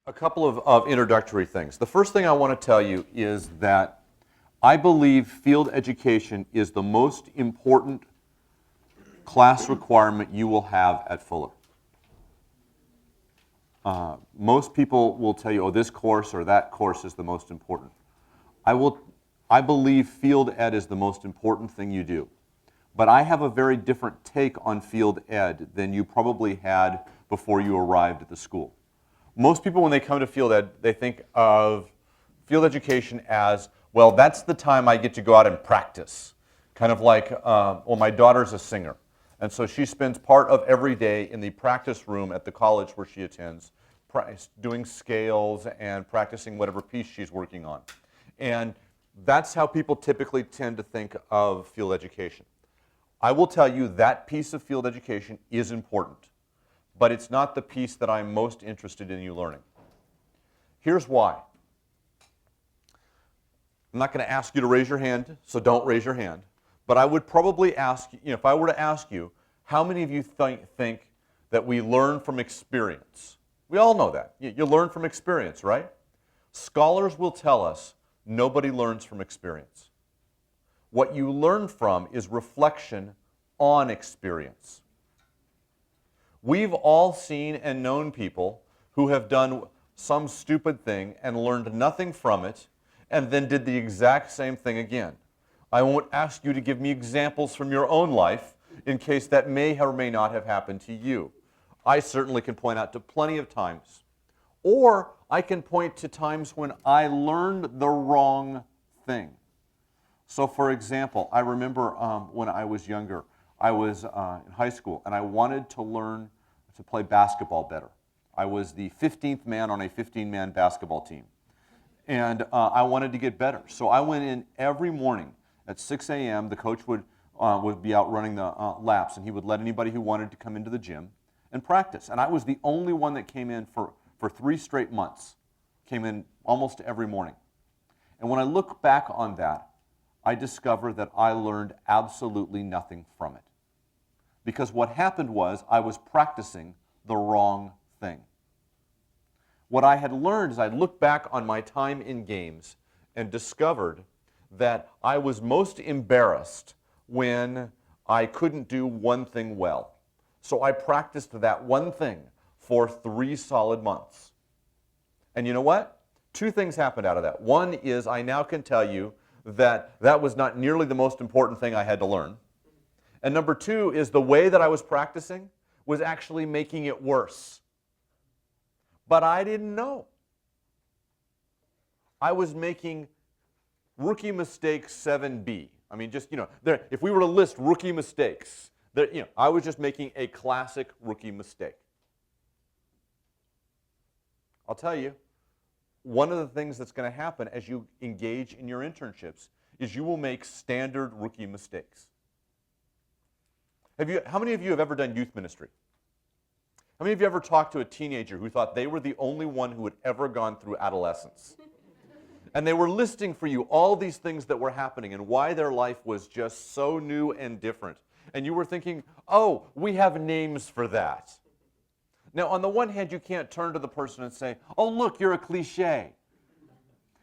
A couple of introductory things. The first thing I want to tell you is that I believe field education is the most important class requirement you will have at Fuller. Most people will tell you, oh, this course or that course is the most important. I believe field ed is the most important thing you do. But I have a very different take on field ed than you probably had before you arrived at the school. Most people, when they come to field ed, they think of field education as, well, that's the time I get to go out and practice. Kind of like, well, my daughter's a singer. And so she spends part of every day in the practice room at the college where she attends, doing scales and practicing whatever piece she's working on. And that's how people typically tend to think of field education. I will tell you that piece of field education is important, but it's not the piece that I'm most interested in you learning. Here's why. I'm not going to ask you to raise your hand, so don't raise your hand. But I would probably ask you, if I were to ask you, how many of you think that we learn from experience? We all know that. You learn from experience, right? Scholars will tell us nobody learns from experience. What you learn from is reflection on experience. We've all seen and known people who have done some stupid thing and learned nothing from it and then did the exact same thing again. I won't ask you to give me examples from your own life in case that may or may not have happened to you. I certainly can point out to plenty of times. Or I can point to times when I learned the wrong thing. So for example, I remember when I was younger, I was in high school and I wanted to learn to play basketball better. I was the 15th man on a 15-man basketball team. And I wanted to get better. So I went in every morning at 6 a.m. The coach would be out running the laps, and he would let anybody who wanted to come into the gym and practice. And I was the only one that came in for 3 straight months. Came in almost every morning. And when I look back on that, I discovered that I learned absolutely nothing from it. Because what happened was I was practicing the wrong thing. What I had learned is I looked back on my time in games and discovered that I was most embarrassed when I couldn't do one thing well. So I practiced that one thing for 3 solid months. And you know what? 2 things happened out of that. One is I now can tell you that that was not nearly the most important thing I had to learn. And number 2 is the way that I was practicing was actually making it worse. But I didn't know. I was making rookie mistake 7B. I mean, just, if we were to list rookie mistakes, I was just making a classic rookie mistake. I'll tell you, one of the things that's going to happen as you engage in your internships is you will make standard rookie mistakes. How many of you have ever done youth ministry? How many of you ever talked to a teenager who thought they were the only one who had ever gone through adolescence? And they were listing for you all these things that were happening and why their life was just so new and different. And you were thinking, oh, we have names for that. Now, on the one hand, you can't turn to the person and say, oh, look, you're a cliche.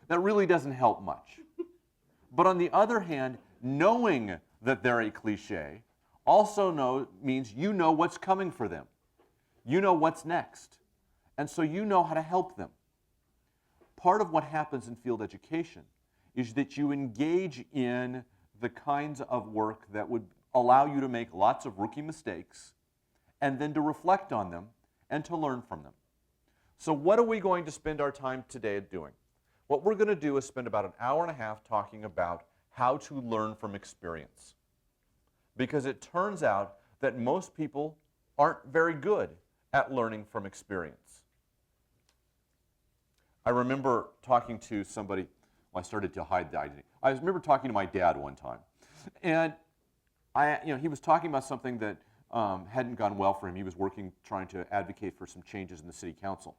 That really doesn't help much. But on the other hand, knowing that they're a cliche also means you know what's coming for them. You know what's next. And so you know how to help them. Part of what happens in field education is that you engage in the kinds of work that would allow you to make lots of rookie mistakes and then to reflect on them and to learn from them. So what are we going to spend our time today doing? What we're going to do is spend about an hour and a half talking about how to learn from experience. Because it turns out that most people aren't very good at learning from experience. I remember talking to somebody, well, I started to hide the identity. I remember talking to my dad one time. And he was talking about something that hadn't gone well for him. He was trying to advocate for some changes in the city council.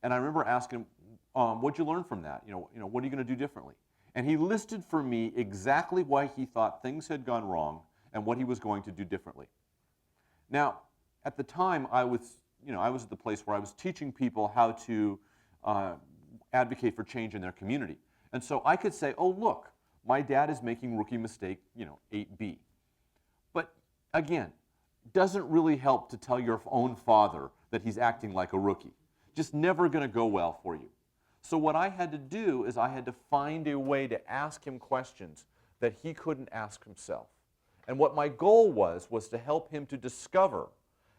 And I remember asking him, what'd you learn from that? What are you going to do differently? And he listed for me exactly why he thought things had gone wrong and what he was going to do differently. Now, at the time, I was at the place where I was teaching people how to advocate for change in their community. And so I could say, oh, look, my dad is making rookie mistake, 8B. But again, doesn't really help to tell your own father that he's acting like a rookie. Just never going to go well for you. So what I had to do is I had to find a way to ask him questions that he couldn't ask himself. And what my goal was to help him to discover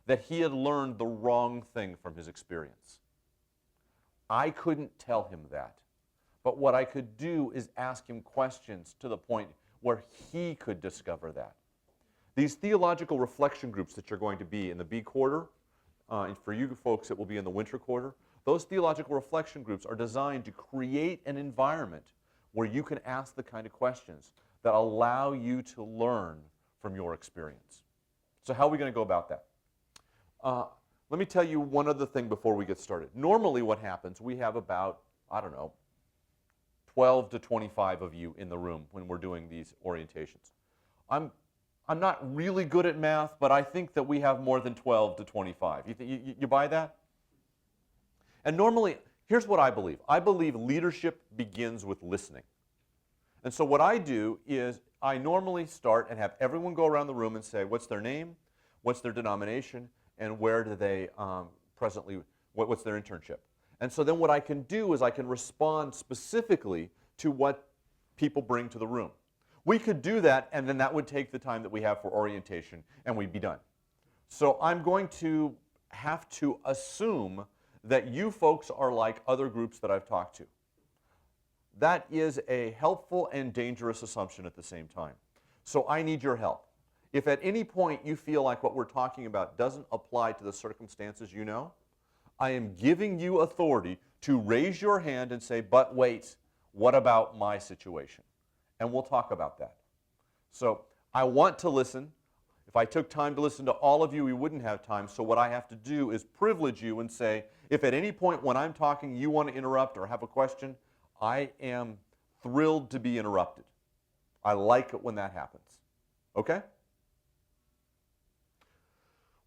that he had learned the wrong thing from his experience. I couldn't tell him that. But what I could do is ask him questions to the point where he could discover that. These theological reflection groups that you're going to be in the B quarter, and for you folks it will be in the winter quarter, those theological reflection groups are designed to create an environment where you can ask the kind of questions that allow you to learn from your experience. So how are we going to go about that? Let me tell you one other thing before we get started. Normally what happens, we have about, 12 to 25 of you in the room when we're doing these orientations. I'm not really good at math, but I think that we have more than 12 to 25. You buy that? And normally, here's what I believe. I believe leadership begins with listening. And so what I do is I normally start and have everyone go around the room and say, what's their name, what's their denomination, and where do they presently, what's their internship. And so then what I can do is I can respond specifically to what people bring to the room. We could do that, and then that would take the time that we have for orientation, and we'd be done. So I'm going to have to assume that you folks are like other groups that I've talked to. That is a helpful and dangerous assumption at the same time. So I need your help. If at any point you feel like what we're talking about doesn't apply to the circumstances you know, I am giving you authority to raise your hand and say, but wait, what about my situation? And we'll talk about that. So I want to listen. If I took time to listen to all of you, we wouldn't have time. So what I have to do is privilege you and say, if at any point when I'm talking you want to interrupt or have a question, I am thrilled to be interrupted. I like it when that happens. Okay?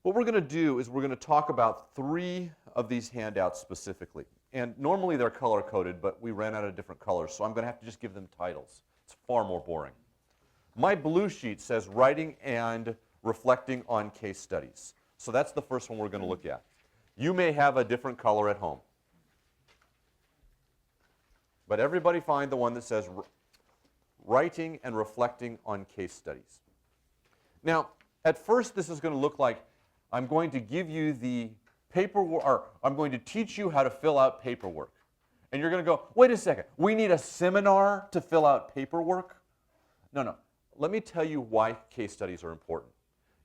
What we're going to do is we're going to talk about 3 of these handouts specifically. And normally they're color-coded, but we ran out of different colors, so I'm going to have to just give them titles. It's far more boring. My blue sheet says writing and reflecting on case studies. So that's the first one we're going to look at. You may have a different color at home. But everybody find the one that says writing and reflecting on case studies. Now, at first this is going to look like I'm going to give you the paperwork, or I'm going to teach you how to fill out paperwork. And you're going to go, wait a second, we need a seminar to fill out paperwork? No. Let me tell you why case studies are important.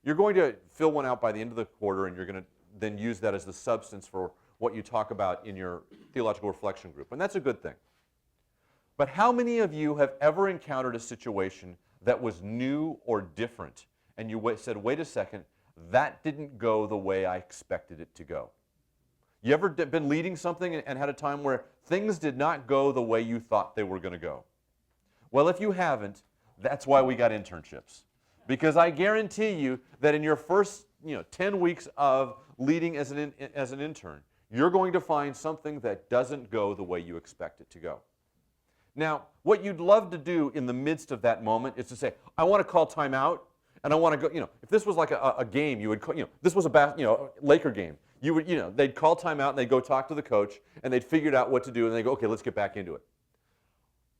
You're going to fill one out by the end of the quarter, and you're going to then use that as the substance for what you talk about in your theological reflection group. And that's a good thing. But how many of you have ever encountered a situation that was new or different, and you said, wait a second, that didn't go the way I expected it to go? You ever been leading something and had a time where things did not go the way you thought they were going to go? Well, if you haven't, that's why we got internships. Because I guarantee you that in your first 10 weeks of leading as an intern, you're going to find something that doesn't go the way you expect it to go. Now, what you'd love to do in the midst of that moment is to say, I want to call time out, and I want to go, if this was like a game, you would call, this was a Laker game, you would, they'd call time out and they'd go talk to the coach, and they'd figure out what to do, and they'd go, okay, let's get back into it.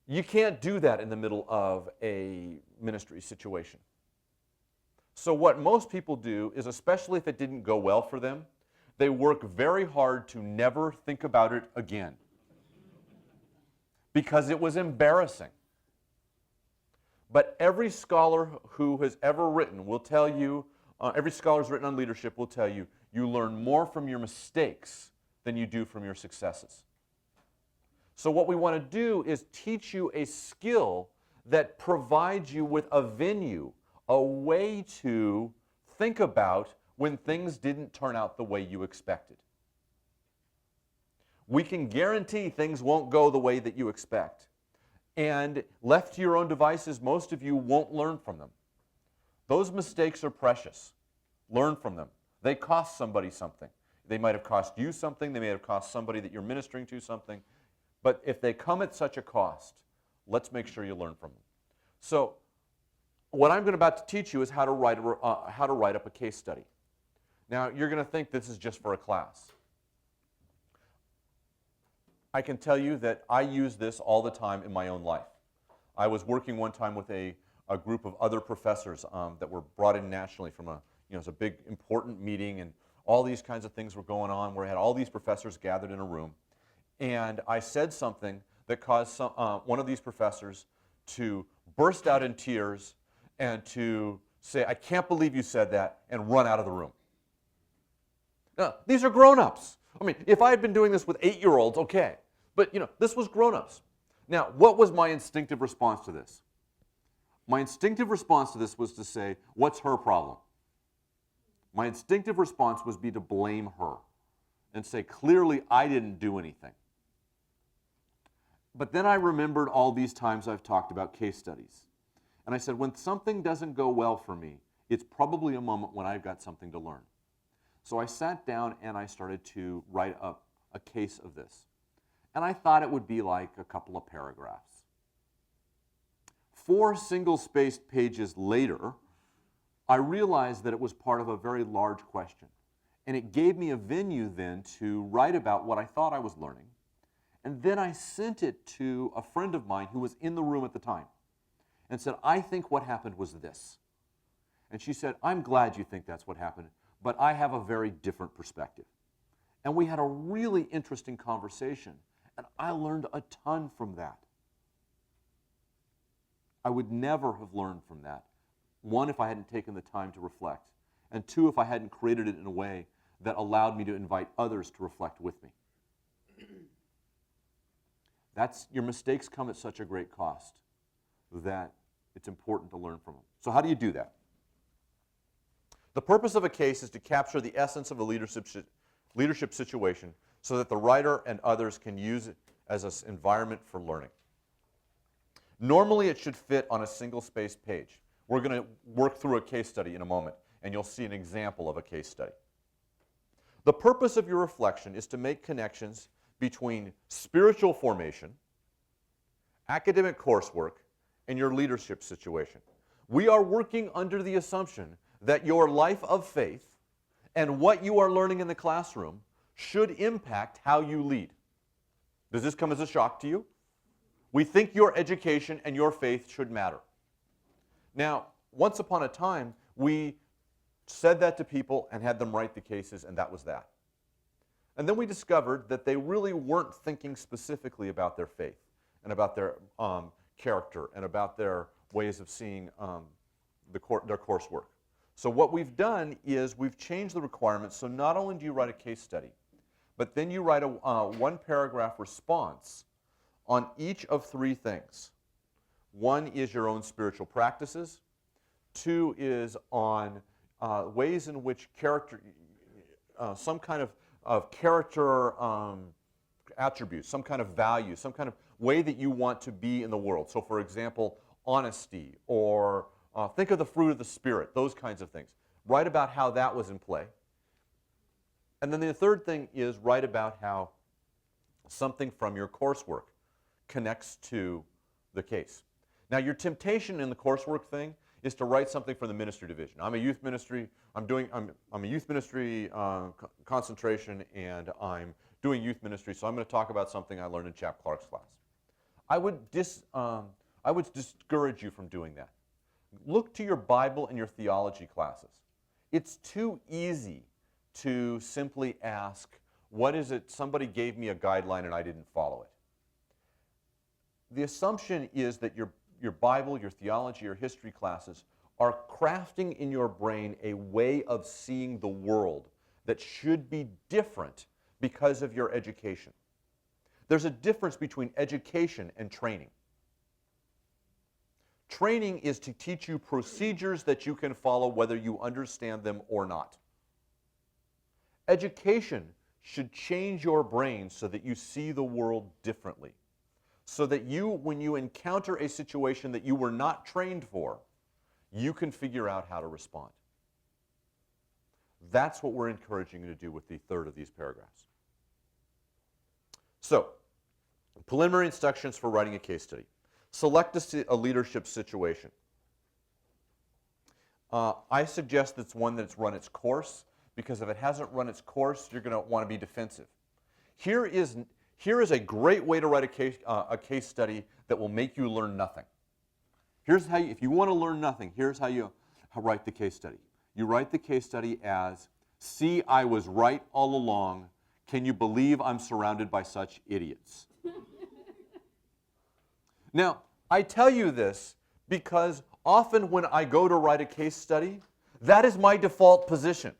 You can't do that in the middle of a ministry situation. So what most people do is, especially if it didn't go well for them, they work very hard to never think about it again. Because it was embarrassing. But every scholar who has ever written will tell you, every scholar who's written on leadership will tell you, you learn more from your mistakes than you do from your successes. So what we want to do is teach you a skill that provides you with a venue, a way to think about when things didn't turn out the way you expected. We can guarantee things won't go the way that you expect. And left to your own devices, most of you won't learn from them. Those mistakes are precious. Learn from them. They cost somebody something. They might have cost you something. They may have cost somebody that you're ministering to something. But if they come at such a cost, let's make sure you learn from them. So what I'm about to teach you is how to write up a case study. Now, you're going to think this is just for a class. I can tell you that I use this all the time in my own life. I was working one time with a group of other professors that were brought in nationally from it was a big, important meeting, and all these kinds of things were going on where I had all these professors gathered in a room. And I said something that caused one of these professors to burst out in tears and to say, "I can't believe you said that," and run out of the room. Now, these are grown-ups. I mean, if I had been doing this with 8-year-olds, okay. But, this was grown-ups. Now, what was my instinctive response to this? My instinctive response to this was to say, what's her problem? My instinctive response was to blame her and say, clearly, I didn't do anything. But then I remembered all these times I've talked about case studies. And I said, when something doesn't go well for me, it's probably a moment when I've got something to learn. So I sat down and I started to write up a case of this. And I thought it would be like a couple of paragraphs. 4 single-spaced pages later, I realized that it was part of a very large question. And it gave me a venue then to write about what I thought I was learning. And then I sent it to a friend of mine who was in the room at the time and said, I think what happened was this. And she said, I'm glad you think that's what happened, but I have a very different perspective. And we had a really interesting conversation, and I learned a ton from that. I would never have learned from that. 1, if I hadn't taken the time to reflect, and 2, if I hadn't created it in a way that allowed me to invite others to reflect with me. Your mistakes come at such a great cost that it's important to learn from them. So how do you do that? The purpose of a case is to capture the essence of a leadership situation so that the writer and others can use it as an environment for learning. Normally, it should fit on a single-spaced page. We're going to work through a case study in a moment, and you'll see an example of a case study. The purpose of your reflection is to make connections between spiritual formation, academic coursework, and your leadership situation. We are working under the assumption that your life of faith and what you are learning in the classroom should impact how you lead. Does this come as a shock to you? We think your education and your faith should matter. Now, once upon a time, we said that to people and had them write the cases, and that was that. And then we discovered that they really weren't thinking specifically about their faith and about their character and about their ways of seeing their coursework. So what we've done is we've changed the requirements, so not only do you write a case study, but then you write a 1-paragraph response on each of 3 things. 1 is your own spiritual practices. 2 is on ways in which character, some kind of character attributes, some kind of value, some kind of way that you want to be in the world. So for example, honesty, or think of the fruit of the Spirit, those kinds of things. Write about how that was in play. And then the 3rd thing is write about how something from your coursework connects to the case. Now, your temptation in the coursework thing is to write something from the ministry division. I'm a youth ministry. I'm a youth ministry concentration, and I'm doing youth ministry. So I'm going to talk about something I learned in Chap Clark's class. I would discourage you from doing that. Look to your Bible and your theology classes. It's too easy to simply ask, what is it? Somebody gave me a guideline and I didn't follow it. The assumption is that your Bible, your theology, your history classes are crafting in your brain a way of seeing the world that should be different because of your education. There's a difference between education and training. Training is to teach you procedures that you can follow whether you understand them or not. Education should change your brain so that you see the world differently. So that you, when you encounter a situation that you were not trained for, you can figure out how to respond. That's what we're encouraging you to do with the third of these paragraphs. So, preliminary instructions for writing a case study. Select a leadership situation. I suggest it's one that's run its course, because if it hasn't run its course, you're going to want to be defensive. Here is a great way to write a case study that will make you learn nothing. Here's how if you want to learn nothing, here's how you write the case study. You write the case study as, "See, I was right all along. Can you believe I'm surrounded by such idiots?" Now, I tell you this because often when I go to write a case study, that is my default position.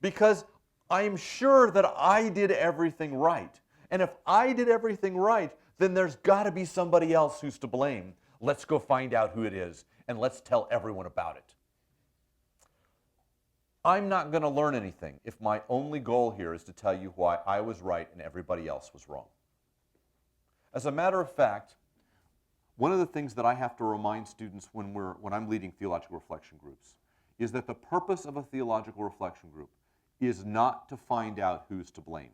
Because I'm sure that I did everything right. And if I did everything right, then there's got to be somebody else who's to blame. Let's go find out who it is, and let's tell everyone about it. I'm not going to learn anything if my only goal here is to tell you why I was right and everybody else was wrong. As a matter of fact, one of the things that I have to remind students when I'm leading theological reflection groups is that the purpose of a theological reflection group is not to find out who's to blame.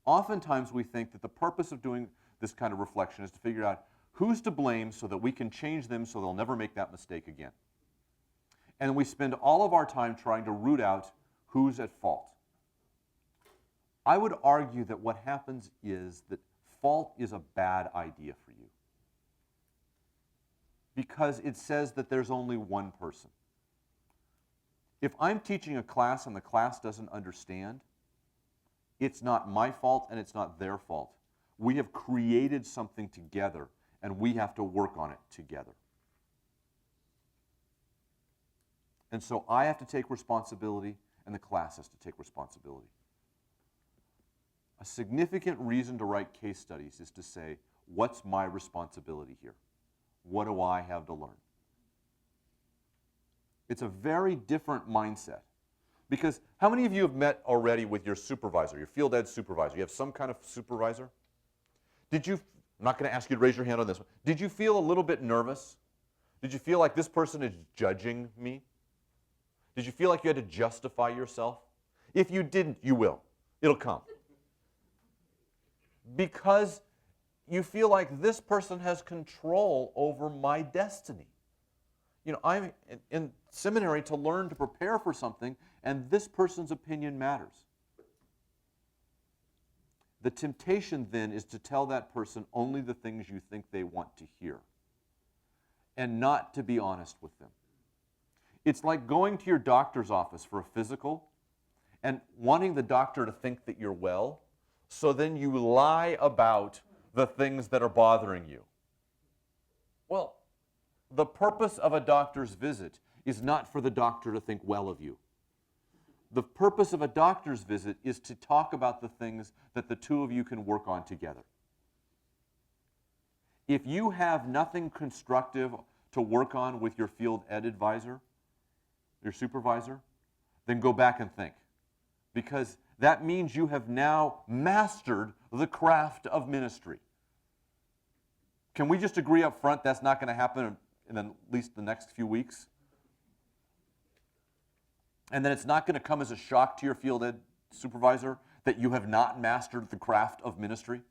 Oftentimes we think that the purpose of doing this kind of reflection is to figure out who's to blame so that we can change them so they'll never make that mistake again. And we spend all of our time trying to root out who's at fault. I would argue that what happens is that fault is a bad idea for you, because it says that there's only one person. If I'm teaching a class and the class doesn't understand, it's not my fault and it's not their fault. We have created something together and we have to work on it together. And so I have to take responsibility and the class has to take responsibility. A significant reason to write case studies is to say, what's my responsibility here? What do I have to learn? It's a very different mindset. Because how many of you have met already with your supervisor, your field ed supervisor? You have some kind of supervisor? I'm not going to ask you to raise your hand on this one. Did you feel a little bit nervous? Did you feel like this person is judging me? Did you feel like you had to justify yourself? If you didn't, you will. It'll come. Because you feel like this person has control over my destiny. You know, I'm in seminary to learn to prepare for something, and this person's opinion matters. The temptation then is to tell that person only the things you think they want to hear, and not to be honest with them. It's like going to your doctor's office for a physical and wanting the doctor to think that you're well, so then you lie about the things that are bothering you. Well, the purpose of a doctor's visit is not for the doctor to think well of you. The purpose of a doctor's visit is to talk about the things that the two of you can work on together. If you have nothing constructive to work on with your field ed advisor, your supervisor, then go back and think. Because that means you have now mastered the craft of ministry. Can we just agree up front that's not going to happen in at least the next few weeks? And then it's not going to come as a shock to your field ed supervisor that you have not mastered the craft of ministry?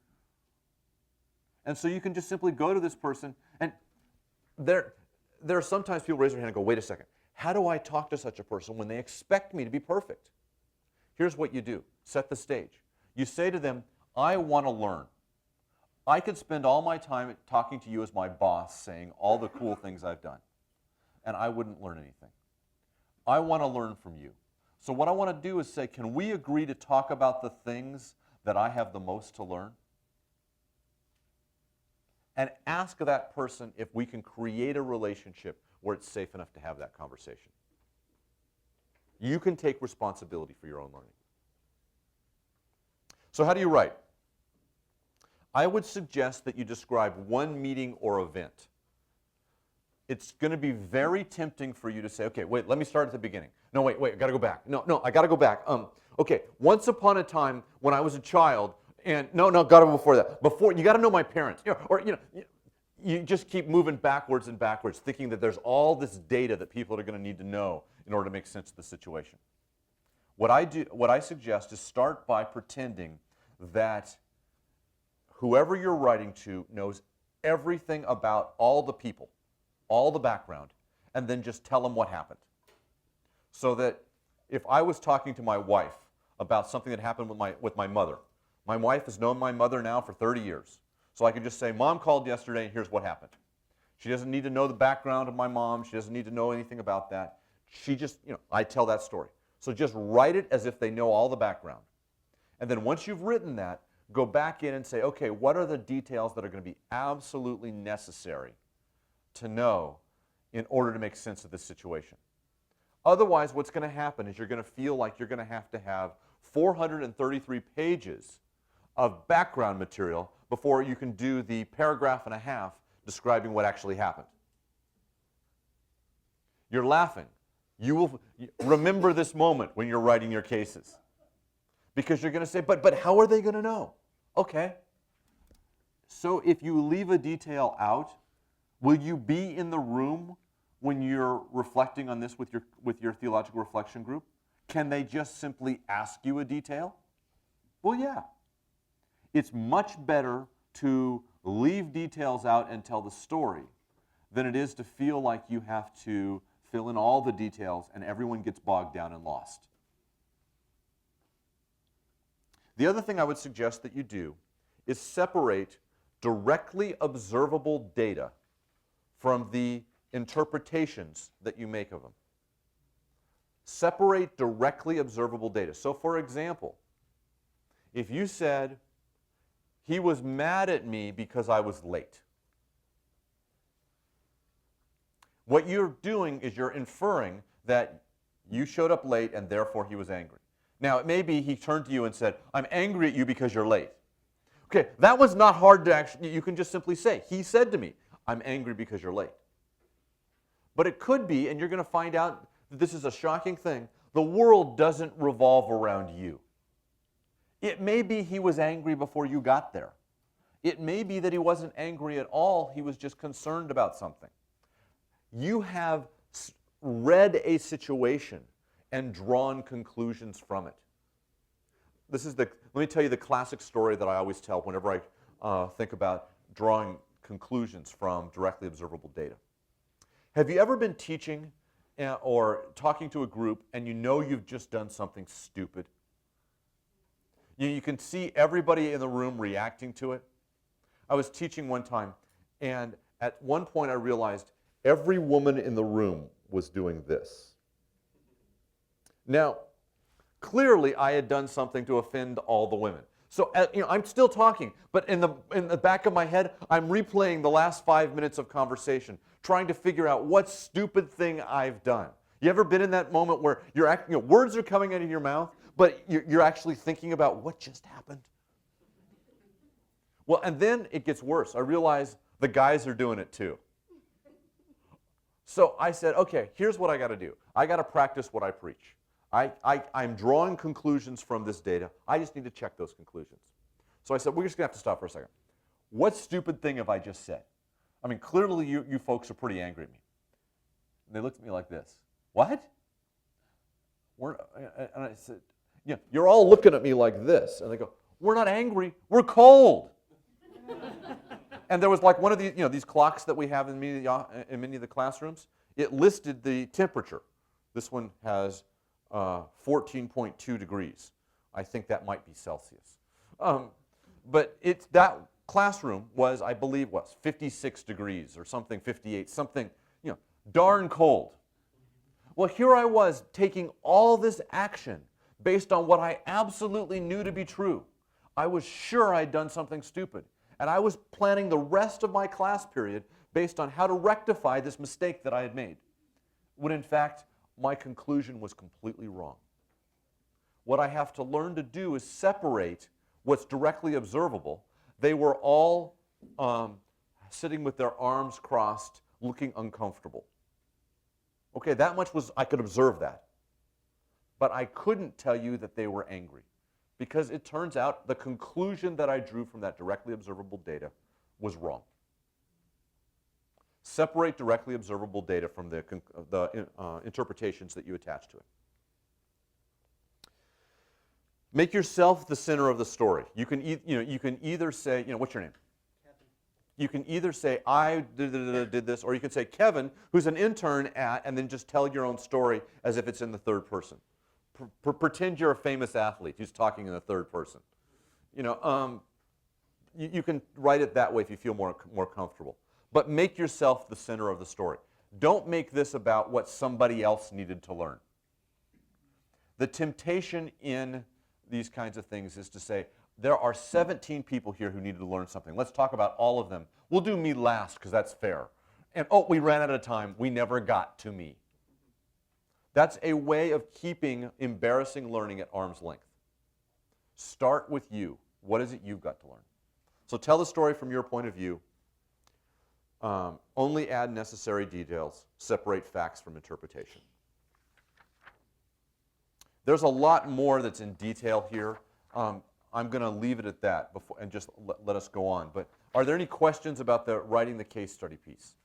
And so you can just simply go to this person, and there are sometimes people raise their hand and go, wait a second, how do I talk to such a person when they expect me to be perfect? Here's what you do. Set the stage. You say to them, I want to learn. I could spend all my time talking to you as my boss, saying all the cool things I've done, and I wouldn't learn anything. I want to learn from you. So what I want to do is say, can we agree to talk about the things that I have the most to learn? And ask that person if we can create a relationship where it's safe enough to have that conversation. You can take responsibility for your own learning. So how do you write? I would suggest that you describe one meeting or event. It's going to be very tempting for you to say, okay, wait, let me start at the beginning. No, wait, I got to go back. No, I got to go back. Okay, once upon a time when I was a child, and no, got to go before that. You got to know my parents. you just keep moving backwards and backwards, thinking that there's all this data that people are going to need to know in order to make sense of the situation. What I suggest is start by pretending that whoever you're writing to knows everything about all the people, all the background, and then just tell them what happened. So that if I was talking to my wife about something that happened with my mother, my wife has known my mother now for 30 years. So I could just say, Mom called yesterday and here's what happened. She doesn't need to know the background of my mom. She doesn't need to know anything about that. She just, I tell that story. So just write it as if they know all the background. And then once you've written that, go back in and say, okay, what are the details that are going to be absolutely necessary to know in order to make sense of this situation? Otherwise, what's going to happen is you're going to feel like you're going to have 433 pages of background material before you can do the paragraph and a half describing what actually happened. You're laughing. You will remember this moment when you're writing your cases. Because you're going to say, but how are they going to know? Okay. So if you leave a detail out, will you be in the room when you're reflecting on this with your theological reflection group? Can they just simply ask you a detail? Well, yeah. It's much better to leave details out and tell the story than it is to feel like you have to fill in all the details and everyone gets bogged down and lost. The other thing I would suggest that you do is separate directly observable data from the interpretations that you make of them. Separate directly observable data. So for example, if you said, he was mad at me because I was late. What you're doing is you're inferring that you showed up late and therefore he was angry. Now, it may be he turned to you and said, I'm angry at you because you're late. Okay, that was not hard to actually, you can just simply say, he said to me, I'm angry because you're late. But it could be, and you're going to find out that this is a shocking thing, the world doesn't revolve around you. It may be he was angry before you got there. It may be that he wasn't angry at all, he was just concerned about something. You have read a situation and drawn conclusions from it. Let me tell you the classic story that I always tell whenever I think about drawing conclusions from directly observable data. Have you ever been teaching or talking to a group and you know you've just done something stupid? You can see everybody in the room reacting to it. I was teaching one time, and at one point I realized every woman in the room was doing this. Now, clearly I had done something to offend all the women. So I'm still talking, but in the back of my head, I'm replaying the last 5 minutes of conversation, trying to figure out what stupid thing I've done. You ever been in that moment where words are coming out of your mouth, but you're actually thinking about what just happened? Well, and then it gets worse. I realize the guys are doing it too. So I said, okay, here's what I got to do. I got to practice what I preach. I'm drawing conclusions from this data. I just need to check those conclusions. So I said, we're just going to have to stop for a second. What stupid thing have I just said? I mean, clearly you folks are pretty angry at me. And they looked at me like this. What? And I said, yeah, you're all looking at me like this. And they go, we're not angry, we're cold. And there was like one of these, these clocks that we have in many of the classrooms. It listed the temperature. This one has 14.2 degrees. I think that might be Celsius. But that classroom was, I believe, 56 degrees or something, 58, something, darn cold. Well, here I was taking all this action based on what I absolutely knew to be true. I was sure I'd done something stupid. And I was planning the rest of my class period based on how to rectify this mistake that I had made, when in fact, my conclusion was completely wrong. What I have to learn to do is separate what's directly observable. They were all sitting with their arms crossed, looking uncomfortable. Okay, that much I could observe that. But I couldn't tell you that they were angry, because it turns out the conclusion that I drew from that directly observable data was wrong. Separate directly observable data from the interpretations that you attach to it. Make yourself the center of the story. You can either say, what's your name? Kevin. You can either say, I did this, or you can say, Kevin, who's an intern at, and then just tell your own story as if it's in the third person. Pretend you're a famous athlete who's talking in the third person. You can write it that way if you feel more comfortable. But make yourself the center of the story. Don't make this about what somebody else needed to learn. The temptation in these kinds of things is to say, there are 17 people here who needed to learn something. Let's talk about all of them. We'll do me last because that's fair. And we ran out of time. We never got to me. That's a way of keeping embarrassing learning at arm's length. Start with you. What is it you've got to learn? So tell the story from your point of view. Only add necessary details. Separate facts from interpretation. There's a lot more that's in detail here. I'm going to leave it at that and just let us go on. But are there any questions about writing the case study piece?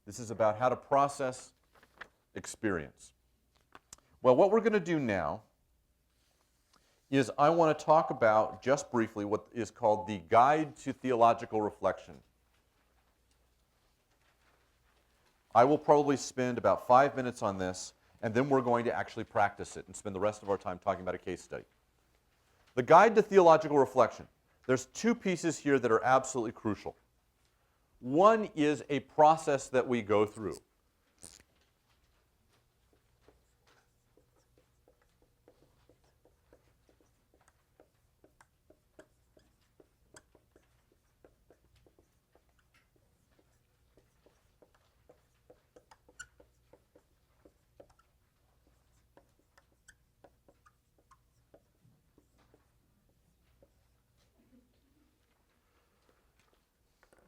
This is about how to process experience. Well, what we're going to do now is I want to talk about, just briefly, what is called the Guide to Theological Reflection. I will probably spend about 5 minutes on this, and then we're going to actually practice it and spend the rest of our time talking about a case study. The Guide to Theological Reflection. There's two pieces here that are absolutely crucial. One is a process that we go through.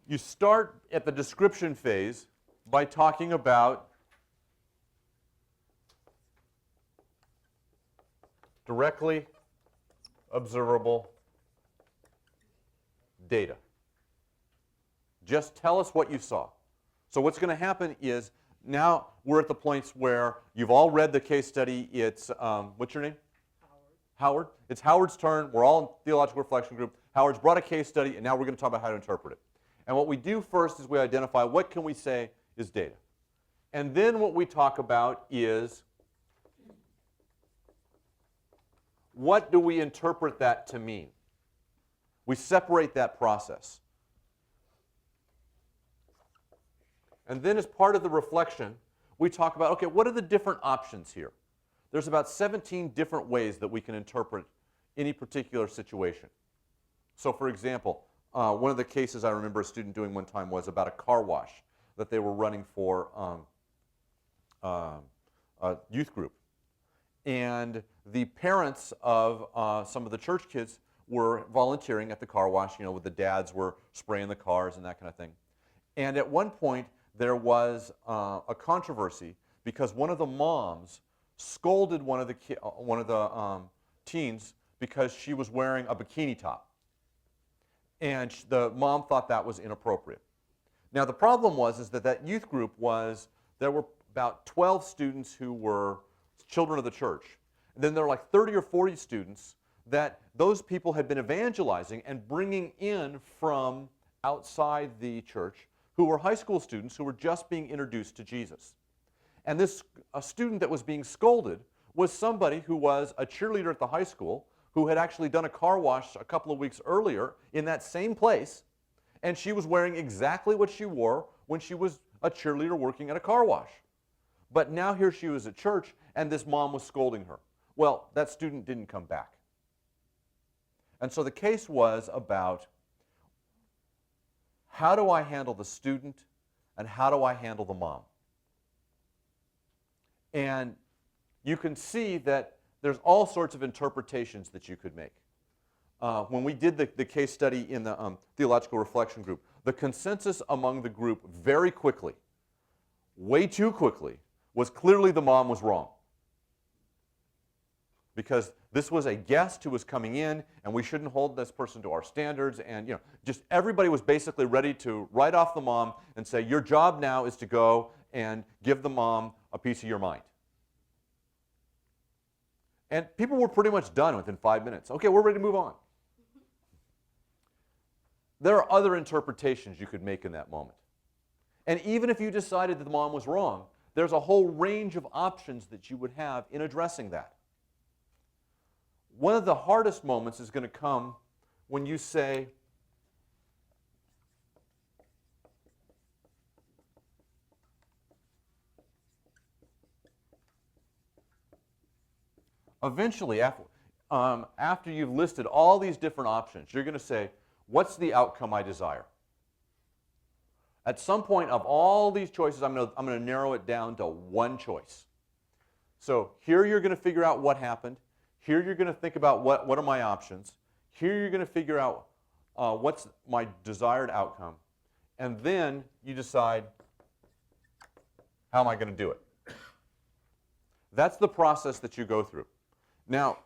You start at the description phase by talking about directly observable data. Just tell us what you saw. So what's going to happen is now we're at the points where you've all read the case study. It's, what's your name? Howard. It's Howard's turn. We're all in Theological Reflection Group. Howard's brought a case study, and now we're going to talk about how to interpret it. And what we do first is we identify what can we say is data. And then what we talk about is what do we interpret that to mean? We separate that process. And then as part of the reflection, we talk about, okay, what are the different options here? There's about 17 different ways that we can interpret any particular situation. So for example, one of the cases I remember a student doing one time was about a car wash that they were running for a youth group. And the parents of some of the church kids were volunteering at the car wash, with the dads were spraying the cars and that kind of thing. And at one point, there was a controversy because one of the moms scolded one of the teens because she was wearing a bikini top. And the mom thought that was inappropriate. Now the problem was that youth group there were about 12 students who were children of the church. And then there were like 30 or 40 students that those people had been evangelizing and bringing in from outside the church who were high school students who were just being introduced to Jesus. And a student that was being scolded was somebody who was a cheerleader at the high school who had actually done a car wash a couple of weeks earlier in that same place, and she was wearing exactly what she wore when she was a cheerleader working at a car wash. But now here she was at church, and this mom was scolding her. Well, that student didn't come back. And so the case was about how do I handle the student and how do I handle the mom? And you can see that there's all sorts of interpretations that you could make. When we did the case study in the Theological Reflection Group, the consensus among the group very quickly, way too quickly, was clearly the mom was wrong. because this was a guest who was coming in, and we shouldn't hold this person to our standards. And just everybody was basically ready to write off the mom and say, your job now is to go and give the mom a piece of your mind. And people were pretty much done within 5 minutes. Okay, we're ready to move on. There are other interpretations you could make in that moment. And even if you decided that the mom was wrong, there's a whole range of options that you would have in addressing that. One of the hardest moments is going to come when you say, eventually, after you've listed all these different options, you're going to say, what's the outcome I desire? At some point of all these choices, I'm going to narrow it down to one choice. So here you're going to figure out what happened. Here you're going to think about what are my options. Here you're going to figure out what's my desired outcome. And then you decide, how am I going to do it? That's the process that you go through. Now,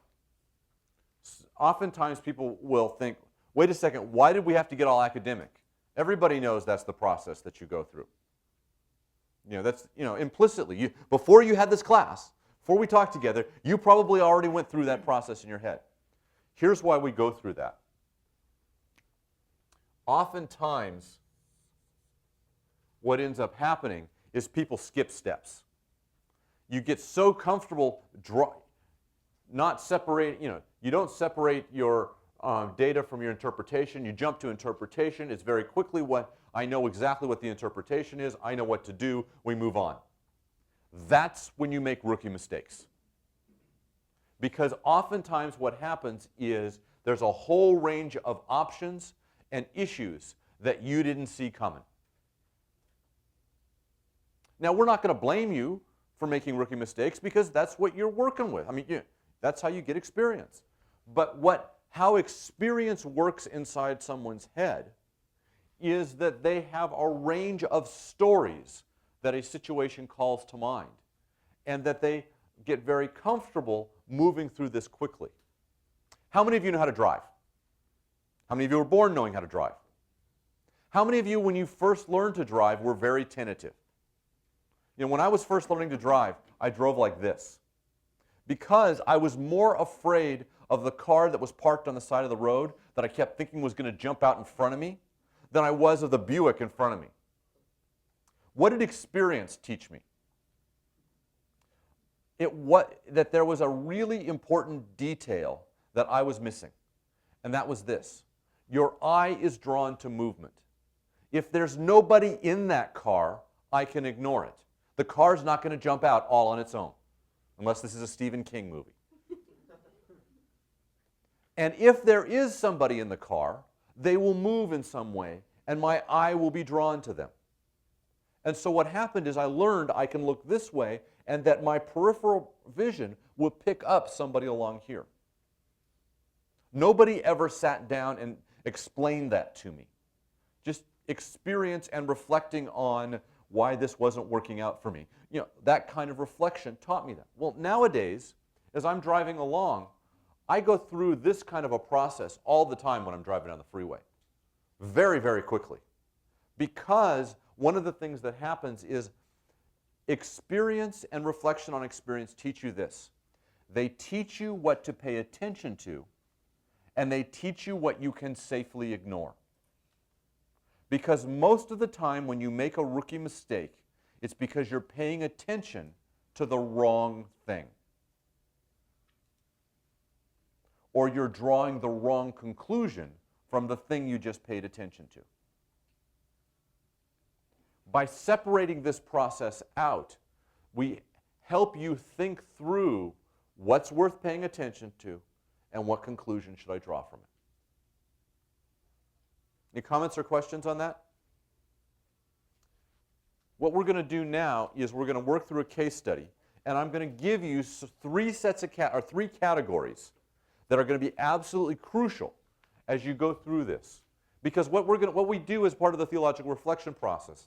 oftentimes people will think, wait a second, why did we have to get all academic? Everybody knows that's the process that you go through. That's implicitly. Before you had this class, before we talked together, you probably already went through that process in your head. Here's why we go through that. Oftentimes, what ends up happening is people skip steps. You get so comfortable not separating, you don't separate your data from your interpretation. You jump to interpretation. It's very quickly I know exactly what the interpretation is. I know what to do. We move on. That's when you make rookie mistakes. Because oftentimes what happens is there's a whole range of options and issues that you didn't see coming. Now, we're not going to blame you for making rookie mistakes because that's what you're working with. That's how you get experience. But how experience works inside someone's head is that they have a range of stories that a situation calls to mind, and that they get very comfortable moving through this quickly. How many of you know how to drive? How many of you were born knowing how to drive? How many of you, when you first learned to drive, were very tentative? When I was first learning to drive, I drove like this because I was more afraid of the car that was parked on the side of the road that I kept thinking was going to jump out in front of me than I was of the Buick in front of me. What did experience teach me? That there was a really important detail that I was missing, and that was this. Your eye is drawn to movement. If there's nobody in that car, I can ignore it. The car's not going to jump out all on its own, unless this is a Stephen King movie. And if there is somebody in the car, they will move in some way, and my eye will be drawn to them. And so what happened is I learned I can look this way, and that my peripheral vision will pick up somebody along here. Nobody ever sat down and explained that to me. Just experience and reflecting on why this wasn't working out for me. That kind of reflection taught me that. Well, nowadays, as I'm driving along, I go through this kind of a process all the time when I'm driving down the freeway. Very, very quickly. Because one of the things that happens is experience and reflection on experience teach you this. They teach you what to pay attention to, and they teach you what you can safely ignore. Because most of the time when you make a rookie mistake, it's because you're paying attention to the wrong thing. Or you're drawing the wrong conclusion from the thing you just paid attention to. By separating this process out, we help you think through what's worth paying attention to and what conclusion should I draw from it. Any comments or questions on that? What we're going to do now is we're going to work through a case study, and I'm going to give you three categories that are going to be absolutely crucial as you go through this. Because what we do as part of the theological reflection process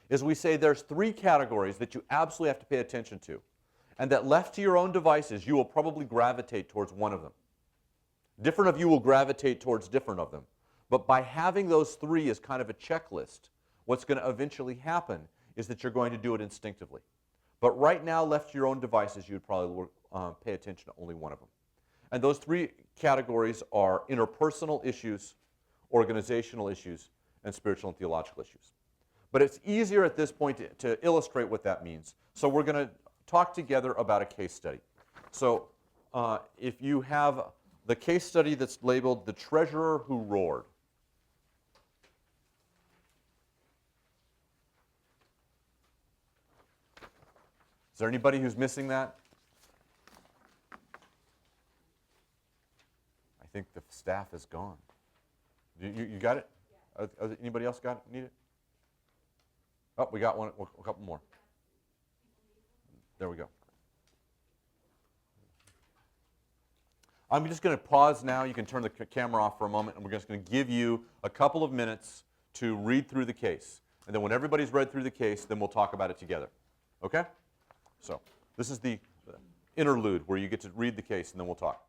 is we say there's three categories that you absolutely have to pay attention to. and that left to your own devices, you will probably gravitate towards one of them. Different of you will gravitate towards different of them. But by having those three as kind of a checklist, what's going to eventually happen is that you're going to do it instinctively. But right now, left to your own devices, you would probably pay attention to only one of them. And those three categories are interpersonal issues, organizational issues, and spiritual and theological issues. But it's easier at this point to illustrate what that means. So we're going to talk together about a case study. So if you have the case study that's labeled The Treasurer Who Roared. Is there anybody who's missing that? I think the staff is gone. You got it? Yeah. Anybody else got it? Need it? Oh, we got one. A couple more. There we go. I'm just going to pause now. You can turn the camera off for a moment, and we're just going to give you a couple of minutes to read through the case. And then when everybody's read through the case, then we'll talk about it together. Okay? So this is the interlude where you get to read the case, and then we'll talk.